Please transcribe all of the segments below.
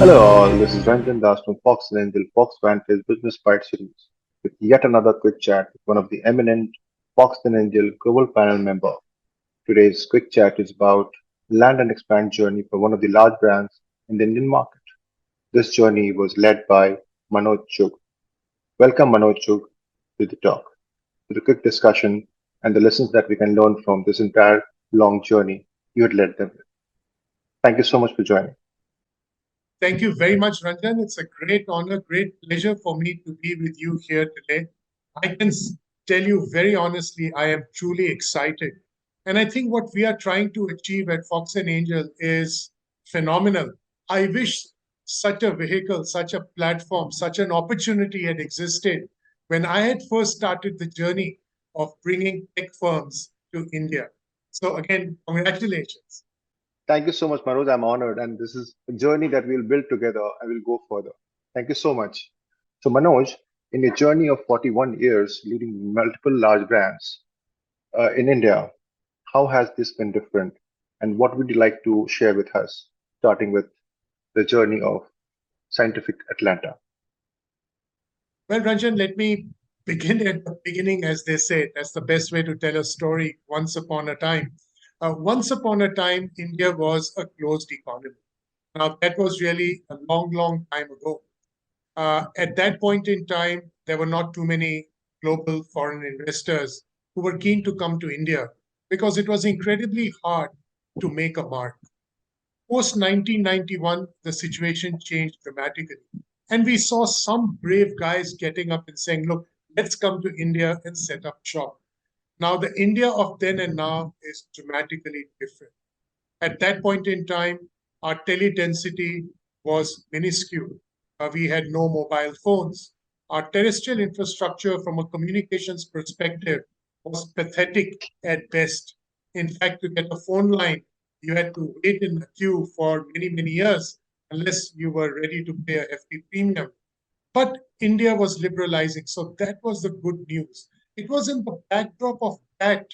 Hello all, this is Ranjan Das from Fox&Angel FoxVantage Business Bytes series with yet another quick chat with one of the eminent Fox&Angel global panel member. Today's quick chat is about land and expand journey for one of the large brands in the Indian market. This journey was led by Manoj Chugh. Welcome Manoj Chugh to the talk, to the quick discussion and the lessons that we can learn from this entire long journey you had led them with. Thank you so much for joining. Thank you very much, Ranjan. It's a great honor, great pleasure for me to be with you here today. I can tell you very honestly, I am truly excited. And I think what we are trying to achieve at Fox and Angel is phenomenal. I wish such a vehicle, such a platform, such an opportunity had existed when I had first started the journey of bringing tech firms to India. So, again, congratulations. Thank you so much, Manoj. I'm honored, and this is a journey that we'll build together and we'll go further. Thank you so much. So, Manoj, in a journey of 41 years leading multiple large brands in India, how has this been different? And what would you like to share with us, starting with the journey of Scientific Atlanta? Well, Ranjan, let me begin at the beginning, as they say. That's the best way to tell a story. Once upon a time. Once upon a time, India was a closed economy. Now, that was really a long, long time ago. At that point in time, there were not too many global foreign investors who were keen to come to India because it was incredibly hard to make a mark. Post 1991, the situation changed dramatically. And we saw some brave guys getting up and saying, look, let's come to India and set up shop. Now, the India of then and now is dramatically different. At that point in time, our tele density was minuscule. We had no mobile phones. Our terrestrial infrastructure, from a communications perspective, was pathetic at best. In fact, to get a phone line, you had to wait in the queue for many, many years unless you were ready to pay a hefty premium. But India was liberalizing, so that was the good news. It was in the backdrop of that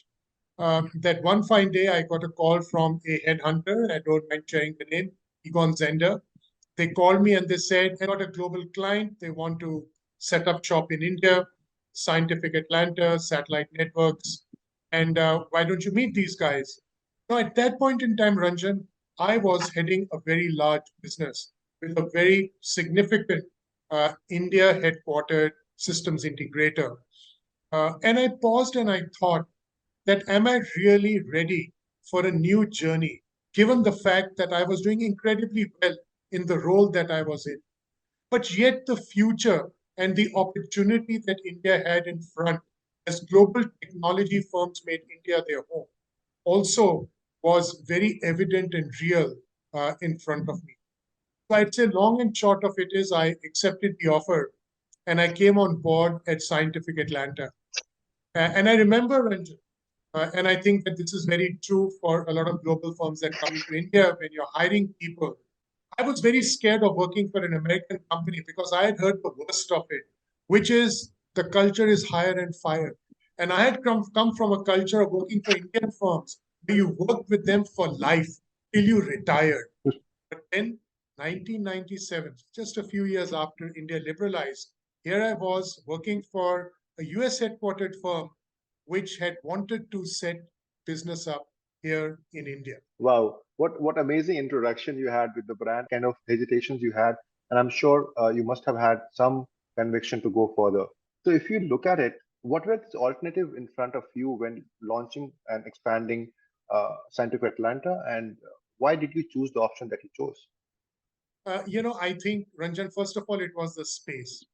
one fine day I got a call from a headhunter. I don't mind sharing the name, Egon Zender. They called me and they said, I got a global client. They want to set up shop in India, Scientific Atlanta, satellite networks. And why don't you meet these guys? Now, at that point in time, Ranjan, I was heading a very large business with a very significant India headquartered systems integrator. And I paused and I thought, that am I really ready for a new journey, given the fact that I was doing incredibly well in the role that I was in? But yet, the future and the opportunity that India had in front as global technology firms made India their home also was very evident and real in front of me. So I'd say long and short of it is I accepted the offer and I came on board at Scientific Atlanta. And I remember, Ranjan, and I think that this is very true for a lot of global firms that come into India when you're hiring people. I was very scared of working for an American company because I had heard the worst of it, which is the culture is hire and fire. And I had come from a culture of working for Indian firms where you work with them for life till you retire. But then 1997, just a few years after India liberalized, here I was working for a US headquartered firm which had wanted to set business up here in India. Wow, what amazing introduction you had with the brand, kind of hesitations you had, and I'm sure you must have had some conviction to go further. So if you look at it, what were the alternative in front of you when launching and expanding Scientific Atlanta, and why did you choose the option that you chose? I think, Ranjan, first of all, it was the space.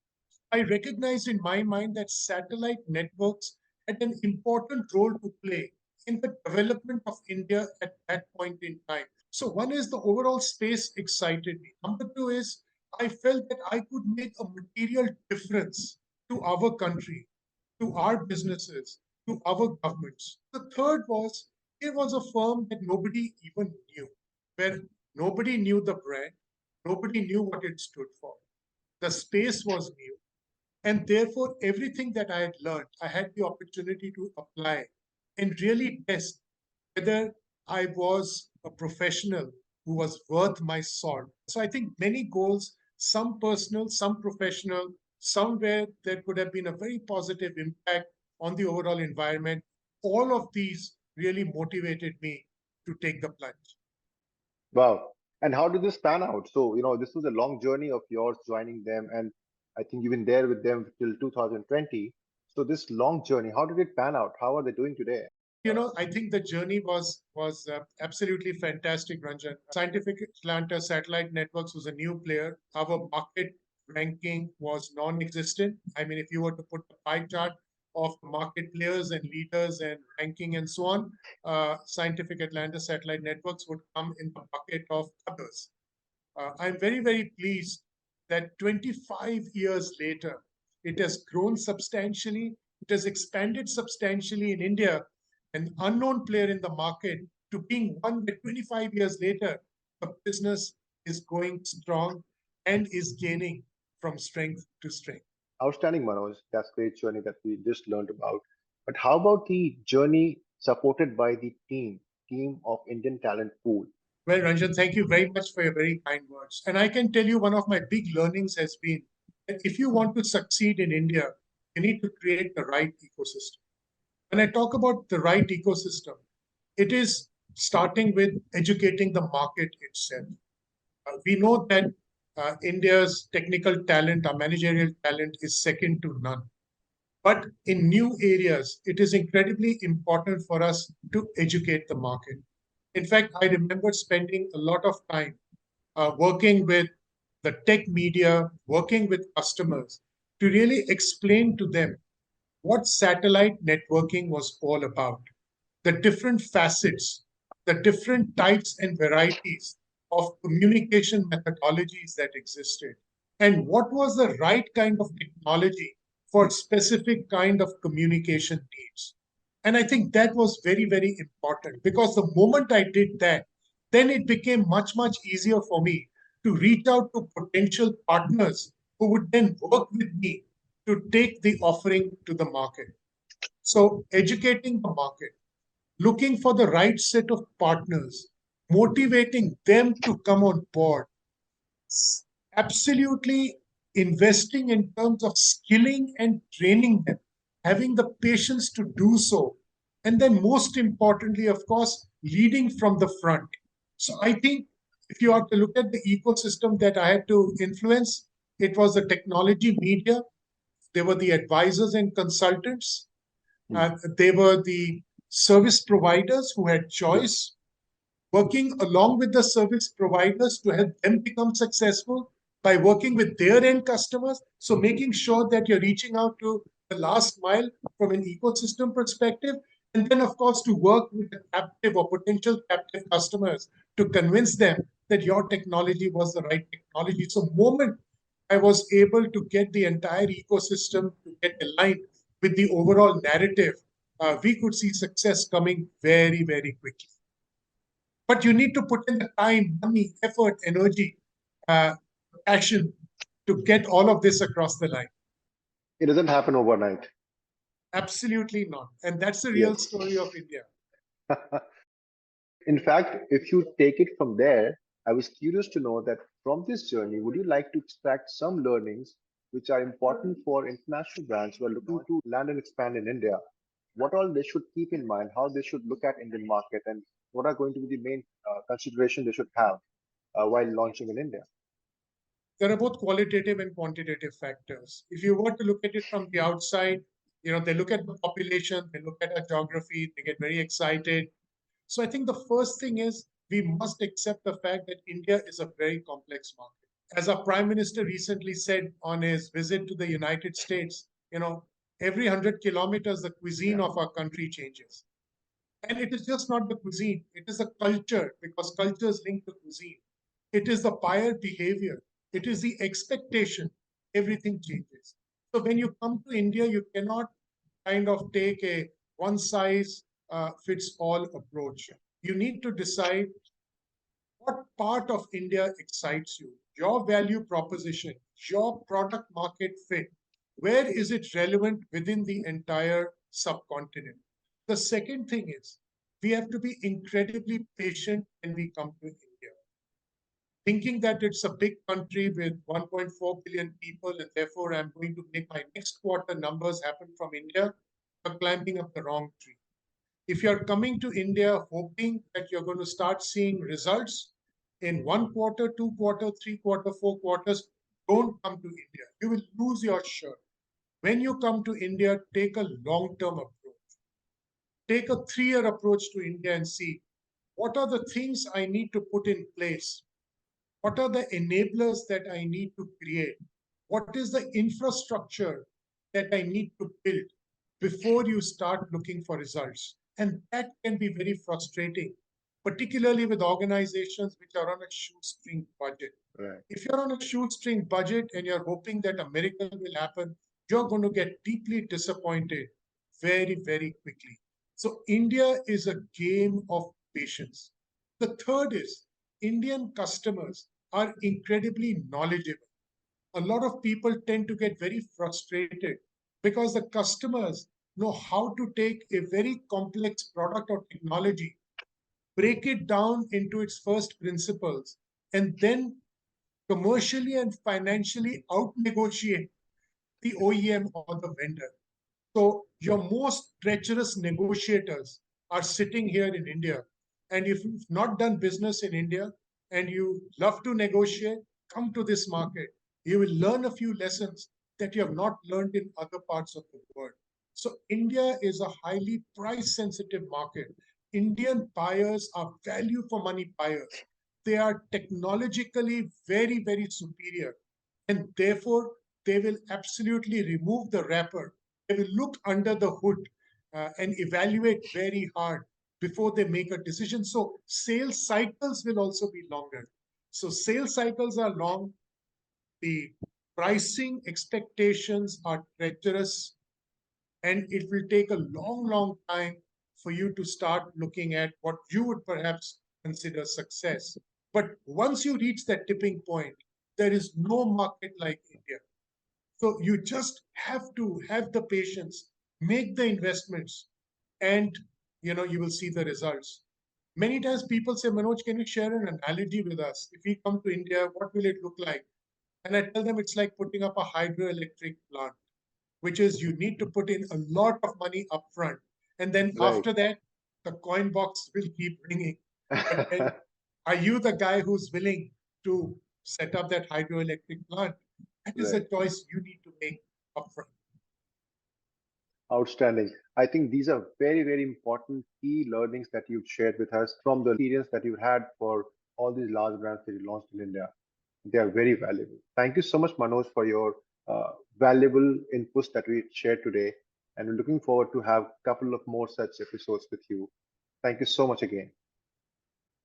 I recognized in my mind that satellite networks had an important role to play in the development of India at that point in time. So, one is the overall space excited me. Number two is I felt that I could make a material difference to our country, to our businesses, to our governments. The third was it was a firm that nobody even knew, where nobody knew the brand, nobody knew what it stood for. The space was new. And therefore, everything that I had learned, I had the opportunity to apply and really test whether I was a professional who was worth my salt. So I think many goals, some personal, some professional, somewhere there could have been a very positive impact on the overall environment. All of these really motivated me to take the plunge. Wow. And how did this pan out? So, this was a long journey of yours joining them, and I think you've been there with them till 2020. So, this long journey, how did it pan out? How are they doing today? I think the journey was absolutely fantastic, Ranjan. Scientific Atlanta Satellite Networks was a new player. Our market ranking was non-existent. I mean, if you were to put the pie chart of market players and leaders and ranking and so on, Scientific Atlanta Satellite Networks would come in the bucket of others. I'm very, very pleased that 25 years later, it has grown substantially. It has expanded substantially in India, an unknown player in the market, to being one that 25 years later, the business is going strong and is gaining from strength to strength. Outstanding, Manoj. That's great journey that we just learned about. But how about the journey supported by the team of Indian talent pool? Well, Ranjan, thank you very much for your very kind words. And I can tell you one of my big learnings has been that if you want to succeed in India, you need to create the right ecosystem. When I talk about the right ecosystem, it is starting with educating the market itself. We know that India's technical talent, our managerial talent, is second to none. But in new areas, it is incredibly important for us to educate the market. In fact, I remember spending a lot of time working with the tech media, working with customers to really explain to them what satellite networking was all about, the different facets, the different types and varieties of communication methodologies that existed, and what was the right kind of technology for specific kind of communication needs. And I think that was very, very important because the moment I did that, then it became much, much easier for me to reach out to potential partners who would then work with me to take the offering to the market. So, educating the market, looking for the right set of partners, motivating them to come on board, absolutely investing in terms of skilling and training them, having the patience to do so. And then, most importantly, of course, leading from the front. So, I think if you are to look at the ecosystem that I had to influence, it was the technology media, there were the advisors and consultants, Hmm. they were the service providers who had choice, working along with the service providers to help them become successful by working with their end customers. So, making sure that you're reaching out to the last mile from an ecosystem perspective. And then, of course, to work with the captive or potential captive customers to convince them that your technology was the right technology. So, moment I was able to get the entire ecosystem to get aligned with the overall narrative, we could see success coming very, very quickly. But you need to put in the time, money, effort, energy, uh, passion to get all of this across the line. It doesn't happen overnight. Absolutely not. And that's the real Yes. story of India. In fact, if you take it from there, I was curious to know that from this journey, would you like to extract some learnings which are important for international brands who are looking to land and expand in India? What all they should keep in mind, how they should look at Indian market, and what are going to be the main consideration they should have while launching in India? There are both qualitative and quantitative factors. If you were to look at it from the outside, they look at the population, they look at our geography, they get very excited. So I think the first thing is we must accept the fact that India is a very complex market. As our prime minister recently said on his visit to the United States, every 100 kilometers, the cuisine of our country changes. And it is just not the cuisine, it is the culture, because culture is linked to cuisine. It is the buyer behavior, it is the expectation, everything changes. So when you come to India, you cannot kind of take a one size fits all approach. You need to decide what part of India excites you, your value proposition, your product market fit. Where is it relevant within the entire subcontinent? The second thing is we have to be incredibly patient when we come to India. thinking that it's a big country with 1.4 billion people, and therefore I'm going to make my next quarter numbers happen from India, you're climbing up the wrong tree. If you're coming to India hoping that you're going to start seeing results in 1 quarter, 2 quarter, 3 quarter, 4 quarters, don't come to India. You will lose your shirt. When you come to India, take a long term approach. Take a 3 year approach to India and see what are the things I need to put in place. What are the enablers that I need to create? What is the infrastructure that I need to build before you start looking for results? And that can be very frustrating, particularly with organizations which are on a shoestring budget. Right. If you're on a shoestring budget and you're hoping that a miracle will happen, you're going to get deeply disappointed very, very quickly. So, India is a game of patience. The third is Indian customers are incredibly knowledgeable. A lot of people tend to get very frustrated because the customers know how to take a very complex product or technology, break it down into its first principles, and then commercially and financially out negotiate the OEM or the vendor. So your most treacherous negotiators are sitting here in India. And if you've not done business in India and you love to negotiate, come to this market. You will learn a few lessons that you have not learned in other parts of the world. So India is a highly price sensitive market. Indian buyers are value for money buyers. They are technologically very, very superior. And therefore, they will absolutely remove the wrapper. They will look under the hood and evaluate very hard before they make a decision. So sales cycles will also be longer. So sales cycles are long. The pricing expectations are treacherous, and it will take a long, long time for you to start looking at what you would perhaps consider success. But once you reach that tipping point, there is no market like India. So you just have to have the patience, make the investments, and you will see the results. Many times people say, Manoj, can you share an analogy with us? If we come to India, what will it look like? And I tell them it's like putting up a hydroelectric plant, which is you need to put in a lot of money upfront. And then Right. after that, the coin box will keep ringing. But then, are you the guy who's willing to set up that hydroelectric plant? That is a Right. choice you need to make upfront. Outstanding. I think these are very, very important key learnings that you've shared with us from the experience that you had for all these large brands that you launched in India. They are very valuable. Thank you so much, Manoj, for your valuable inputs that we shared today. And we're looking forward to have a couple of more such episodes with you. Thank you so much again.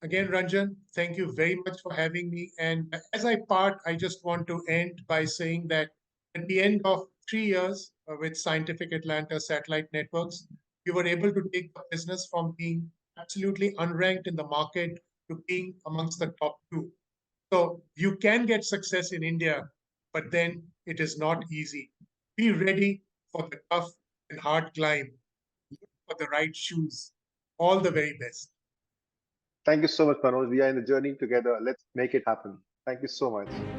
Again, Ranjan, thank you very much for having me. And as I part, I just want to end by saying that at the end of 3 years with Scientific Atlanta Satellite Networks, we were able to take the business from being absolutely unranked in the market to being amongst the top two. So you can get success in India, but then it is not easy. Be ready for the tough and hard climb. Look for the right shoes. All the very best. Thank you so much, Manoj. We are in the journey together. Let's make it happen. Thank you so much.